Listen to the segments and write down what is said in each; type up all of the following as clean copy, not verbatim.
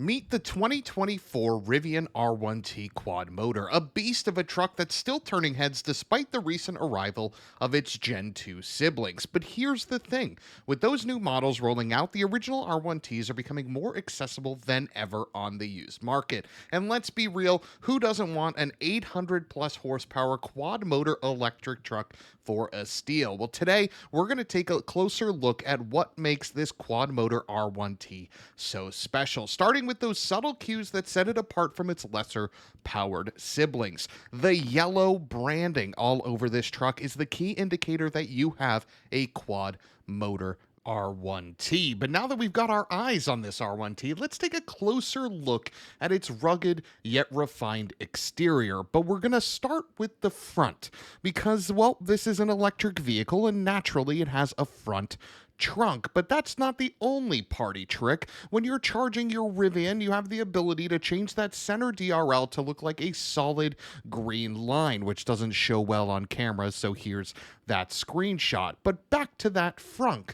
Meet the 2024 Rivian R1T Quad Motor, a beast of a truck that's still turning heads despite the recent arrival of its Gen 2 siblings. But here's the thing, with those new models rolling out, the original R1Ts are becoming more accessible than ever on the used market. And let's be real, who doesn't want an 800 plus horsepower quad motor electric truck for a steal? Well, today we're going to take a closer look at what makes this quad motor R1T so special, starting with those subtle cues that set it apart from its lesser powered siblings. The yellow branding all over this truck is the key indicator that you have a quad motor R1T. But now that we've got our eyes on this R1T, let's take a closer look at its rugged yet refined exterior. But we're going to start with the front because, well, this is an electric vehicle and naturally it has a front trunk, but that's not the only party trick. When you're charging your Rivian, you have the ability to change that center DRL to look like a solid green line, which doesn't show well on camera, so here's that screenshot. But back to that frunk.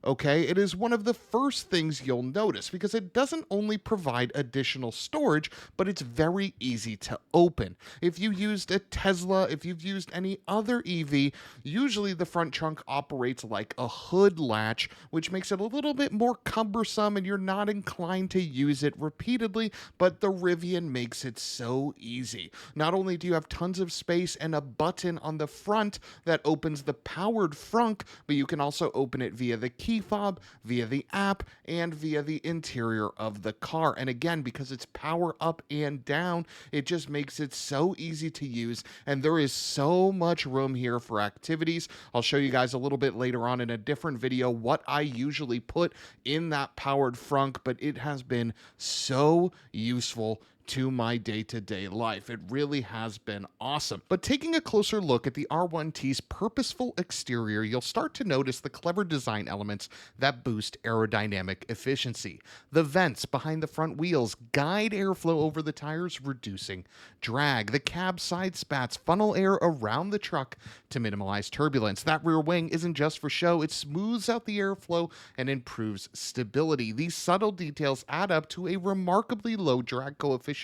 Okay, it is one of the first things you'll notice because it doesn't only provide additional storage, but it's very easy to open. If you used a Tesla, if you've used any other EV, usually the front trunk operates like a hood latch, which makes it a little bit more cumbersome and you're not inclined to use it repeatedly, but the Rivian makes it so easy. Not only do you have tons of space and a button on the front that opens the powered frunk, but you can also open it via the key fob, via the app, and via the interior of the car. And again, because it's power up and down, it just makes it so easy to use, and there is so much room here for activities. I'll show you guys a little bit later on in a different video what I usually put in that powered frunk, but it has been so useful to my day-to-day life. It really has been awesome. But taking a closer look at the R1T's purposeful exterior, you'll start to notice the clever design elements that boost aerodynamic efficiency. The vents behind the front wheels guide airflow over the tires, reducing drag. The cab side spats funnel air around the truck to minimize turbulence. That rear wing isn't just for show, it smooths out the airflow and improves stability. These subtle details add up to a remarkably low drag coefficient,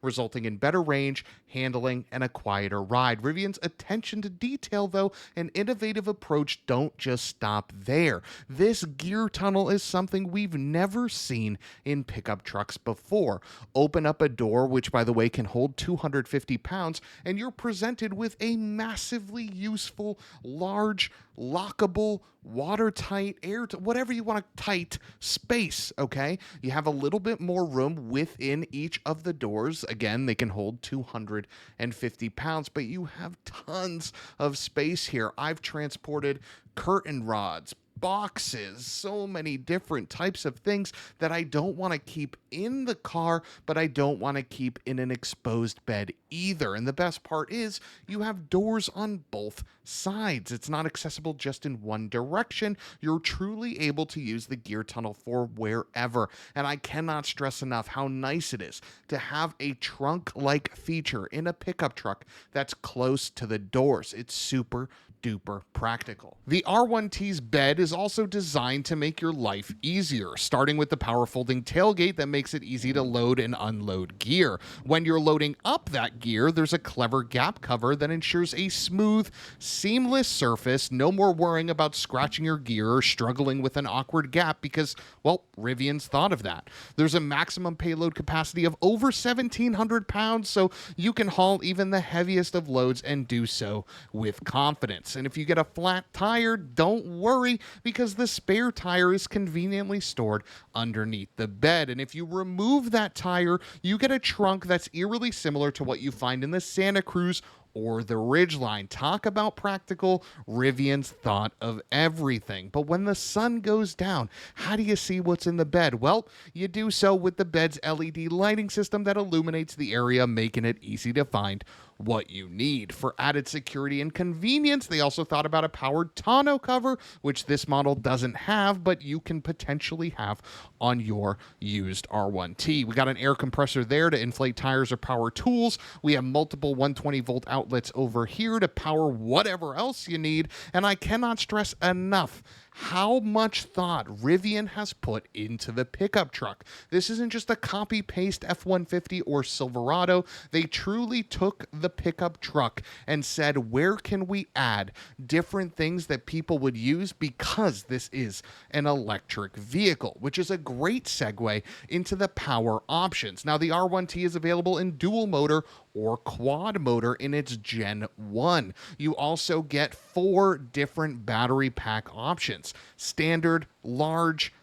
resulting in better range, handling, and a quieter ride. Rivian's attention to detail, though, and innovative approach don't just stop there. This gear tunnel is something we've never seen in pickup trucks before. Open up a door, which, by the way, can hold 250 pounds, and you're presented with a massively useful, large, lockable, watertight, whatever you want to tight space, okay? You have a little bit more room within each of the doors. Again, they can hold 250 pounds, but you have tons of space here. I've transported curtain rods, boxes, so many different types of things that I don't want to keep in the car, but I don't want to keep in an exposed bed either. And the best part is you have doors on both sides. It's not accessible just in one direction. You're truly able to use the gear tunnel for wherever. And I cannot stress enough how nice it is to have a trunk-like feature in a pickup truck that's close to the doors. It's super duper practical. The R1T's bed is also designed to make your life easier, starting with the power folding tailgate that makes it easy to load and unload gear. When you're loading up that gear, there's a clever gap cover that ensures a smooth, seamless surface. No more worrying about scratching your gear or struggling with an awkward gap because, well, Rivian's thought of that. There's a maximum payload capacity of over 1,700 pounds, so you can haul even the heaviest of loads and do so with confidence. And if you get a flat tire, don't worry because the spare tire is conveniently stored underneath the bed. And if you remove that tire, you get a trunk that's eerily similar to what you find in the Santa Cruz or the Ridgeline. Talk about practical. Rivian's thought of everything. But when the sun goes down, how do you see what's in the bed? Well, you do so with the bed's LED lighting system that illuminates the area, making it easy to find what you need. For added security and convenience, they also thought about a powered tonneau cover, which this model doesn't have, but you can potentially have on your used R1T. We got an air compressor there to inflate tires or power tools. We have multiple 120 volt outlets over here to power whatever else you need. And I cannot stress enough how much thought Rivian has put into the pickup truck. This isn't just a copy paste F-150 or Silverado. They truly took the pickup truck and said, where can we add different things that people would use, because this is an electric vehicle, which is a great segue into the power options. Now, the R1T is available in dual motor or quad motor in its Gen 1. You also get 4 different battery pack options: standard, large,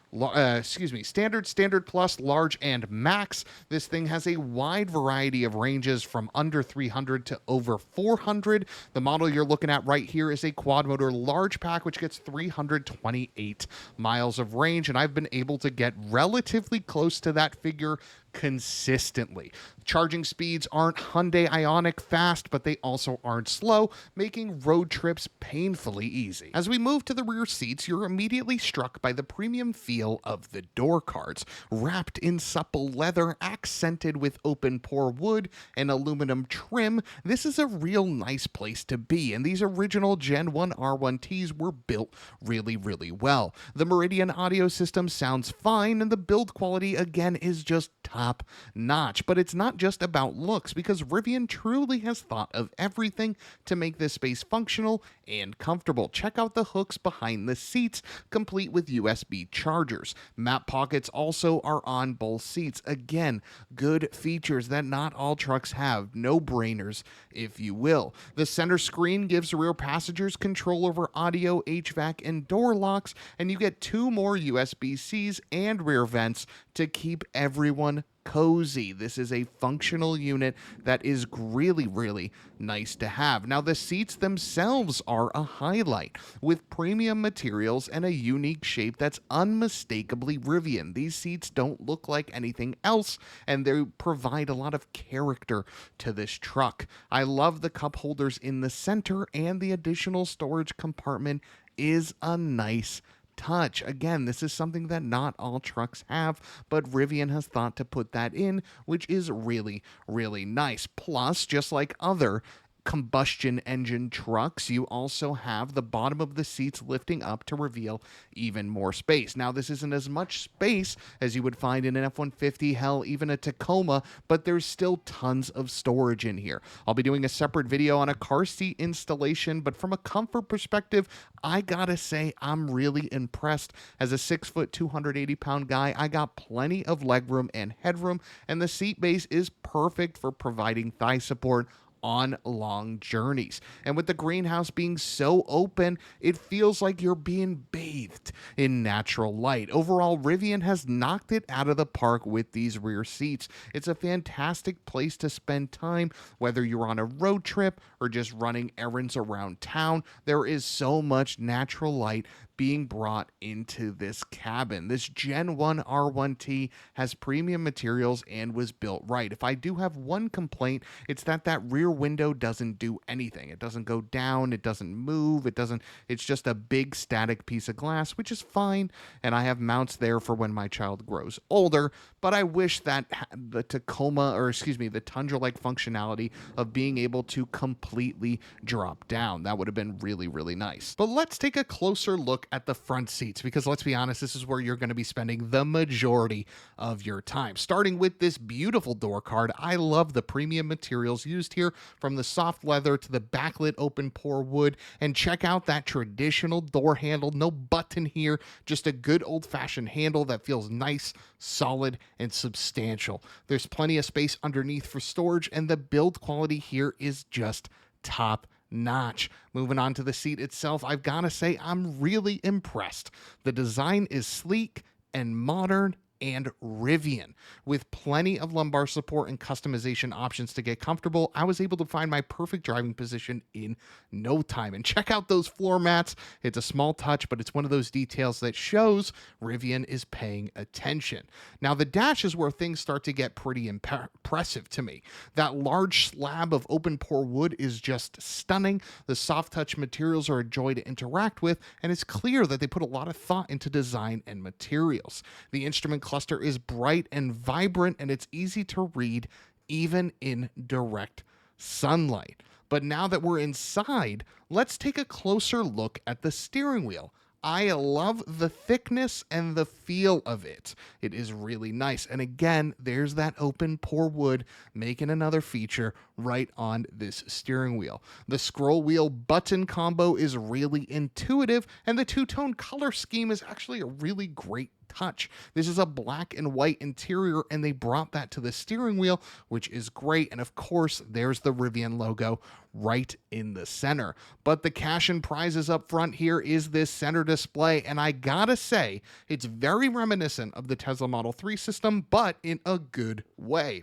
standard plus, large, and max. This thing has a wide variety of ranges from under 300 to over 400. The model you're looking at right here is a quad motor large pack, which gets 328 miles of range, and I've been able to get relatively close to that figure consistently. Charging speeds aren't Hyundai Ioniq fast, but they also aren't slow, making road trips painfully easy. As we move to the rear seats, you're immediately struck by the premium feel of the door cards. Wrapped in supple leather, accented with open pore wood and aluminum trim, this is a real nice place to be, and these original Gen 1 R1Ts were built really, really well. The Meridian audio system sounds fine, and the build quality, again, is just top notch. But it's not just about looks, because Rivian truly has thought of everything to make this space functional and comfortable. Check out the hooks behind the seats, complete with USB chargers. Map pockets also are on both seats. Again, good features that not all trucks have. No-brainers, if you will. The center screen gives rear passengers control over audio, HVAC, and door locks, and you get 2 more USB-Cs and rear vents to keep everyone cozy. This is a functional unit that is really, really nice to have. Now, the seats themselves are a highlight, with premium materials and a unique shape that's unmistakably Rivian. These seats don't look like anything else, and they provide a lot of character to this truck. I love the cup holders in the center, and the additional storage compartment is a nice touch. Again, this is something that not all trucks have, but Rivian has thought to put that in, which is really, really nice. Plus, just like other combustion engine trucks, you also have the bottom of the seats lifting up to reveal even more space. Now, this isn't as much space as you would find in an F-150, hell, even a Tacoma, but there's still tons of storage in here. I'll be doing a separate video on a car seat installation, but from a comfort perspective, I gotta say I'm really impressed. As a 6-foot, 280-pound guy, I got plenty of legroom and headroom, and the seat base is perfect for providing thigh support on long journeys. And with the greenhouse being so open, it feels like you're being bathed in natural light. Overall, Rivian has knocked it out of the park with these rear seats. It's a fantastic place to spend time, whether you're on a road trip or just running errands around town. There is so much natural light being brought into this cabin. This Gen 1 R1T has premium materials and was built right. If I do have one complaint, it's that rear window doesn't do anything. It doesn't go down, it doesn't move, it's just a big static piece of glass, which is fine, and I have mounts there for when my child grows older, but I wish that the the Tundra-like functionality of being able to completely drop down. That would have been really, really nice. But let's take a closer look at the front seats, because let's be honest, this is where you're going to be spending the majority of your time. Starting with this beautiful door card, I love the premium materials used here, from the soft leather to the backlit open pore wood. And check out that traditional door handle. No button here, just a good old-fashioned handle that feels nice, solid, and substantial. There's plenty of space underneath for storage, and the build quality here is just top notch. Moving on to the seat itself, I've got to say I'm really impressed. The design is sleek and modern and Rivian. With plenty of lumbar support and customization options to get comfortable, I was able to find my perfect driving position in no time. And check out those floor mats. It's a small touch, but it's one of those details that shows Rivian is paying attention. Now, the dash is where things start to get pretty impressive to me. That large slab of open pore wood is just stunning. The soft touch materials are a joy to interact with, and it's clear that they put a lot of thought into design and materials. The instrument cluster is bright and vibrant, and it's easy to read even in direct sunlight. But now that we're inside, let's take a closer look at the steering wheel. I love the thickness and the feel of it. It is really nice. And again, there's that open pore wood making another feature right on this steering wheel. The scroll wheel button combo is really intuitive, and the two-tone color scheme is actually a really great touch. This is a black and white interior, and they brought that to the steering wheel, which is great. And of course, there's the Rivian logo right in the center. But the cash and prizes up front here is this center display, and I gotta say, it's very reminiscent of the Tesla Model 3 system, but in a good way.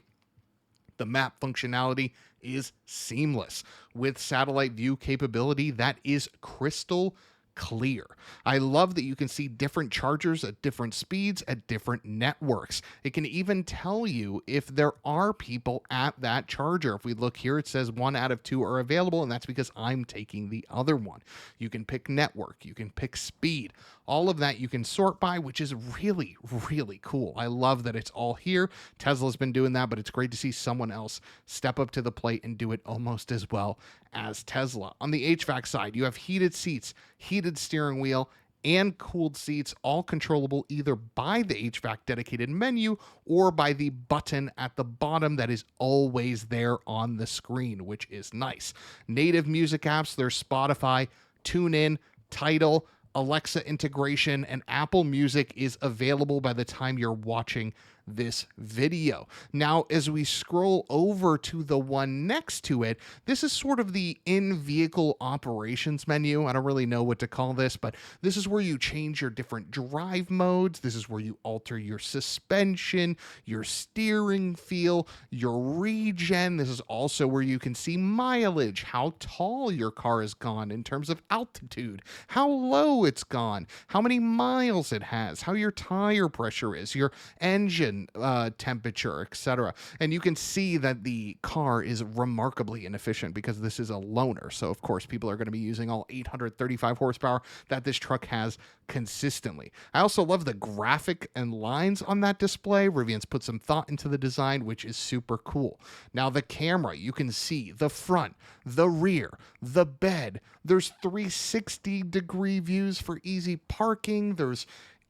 The map functionality is seamless with satellite view capability that is crystal clear. I love that you can see different chargers at different speeds at different networks. It can even tell you if there are people at that charger. If we look here, it says 1 out of 2 are available, and that's because I'm taking the other one. You can pick network, you can pick speed. All of that you can sort by, which is really, really cool. I love that it's all here. Tesla's been doing that, but it's great to see someone else step up to the plate and do it almost as well as Tesla. On the HVAC side, you have heated seats, heated steering wheel, and cooled seats, all controllable either by the HVAC dedicated menu or by the button at the bottom that is always there on the screen, which is nice. Native music apps, there's Spotify, TuneIn, Tidal, Alexa integration, and Apple Music is available by the time you're watching this video. Now, as we scroll over to the one next to it, this is sort of the in-vehicle operations menu. I don't really know what to call this, but this is where you change your different drive modes. This is where you alter your suspension, your steering feel, your regen. This is also where you can see mileage, how tall your car has gone in terms of altitude, how low it's gone, how many miles it has, how your tire pressure is, your engine temperature, etc. And you can see that the car is remarkably inefficient because this is a loaner. So of course people are going to be using all 835 horsepower that this truck has consistently. I also love the graphic and lines on that display. Rivian's put some thought into the design, which is super cool. Now the camera, you can see the front, the rear, the bed. There's 360-degree views for easy parking. There's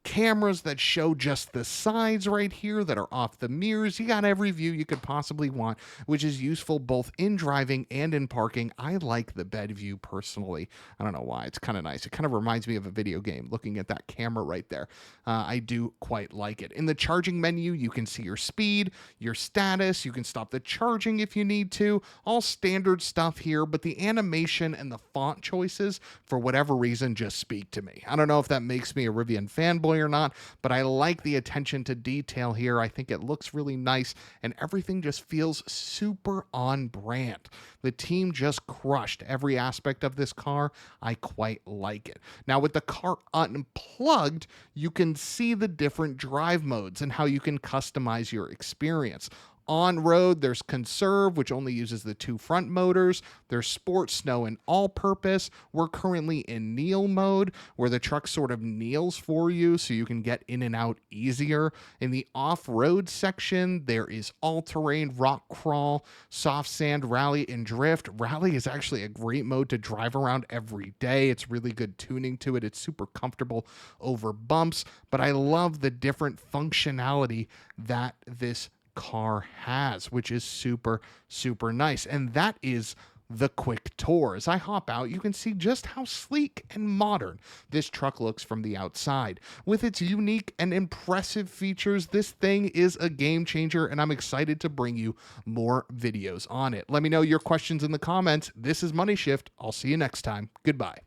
cameras that show just the sides right here that are off the mirrors. You got every view you could possibly want, which is useful both in driving and in parking. I like the bed view personally. I don't know why. It's kind of nice. It kind of reminds me of a video game looking at that camera right there. I do quite like it. In the charging menu, you can see your speed, your status. You can stop the charging if you need to. All standard stuff here, but the animation and the font choices, for whatever reason, just speak to me. I don't know if that makes me a Rivian fanboy or not, but I like the attention to detail here. I think it looks really nice, and everything just feels super on brand. The team just crushed every aspect of this car. I quite like it. Now, with the car unplugged, you can see the different drive modes and how you can customize your experience. On road, there's Conserve, which only uses the 2 front motors. There's Sport, Snow, and All-Purpose. We're currently in Kneel mode, where the truck sort of kneels for you so you can get in and out easier. In the off-road section, there is All-Terrain, Rock Crawl, Soft Sand, Rally, and Drift. Rally is actually a great mode to drive around every day. It's really good tuning to it. It's super comfortable over bumps, but I love the different functionality that this car has, which is super, super nice. And that is the quick tour. As I hop out, you can see just how sleek and modern this truck looks from the outside. With its unique and impressive features, this thing is a game changer, and I'm excited to bring you more videos on it. Let me know your questions in the comments. This is Money Shift. I'll see you next time. Goodbye.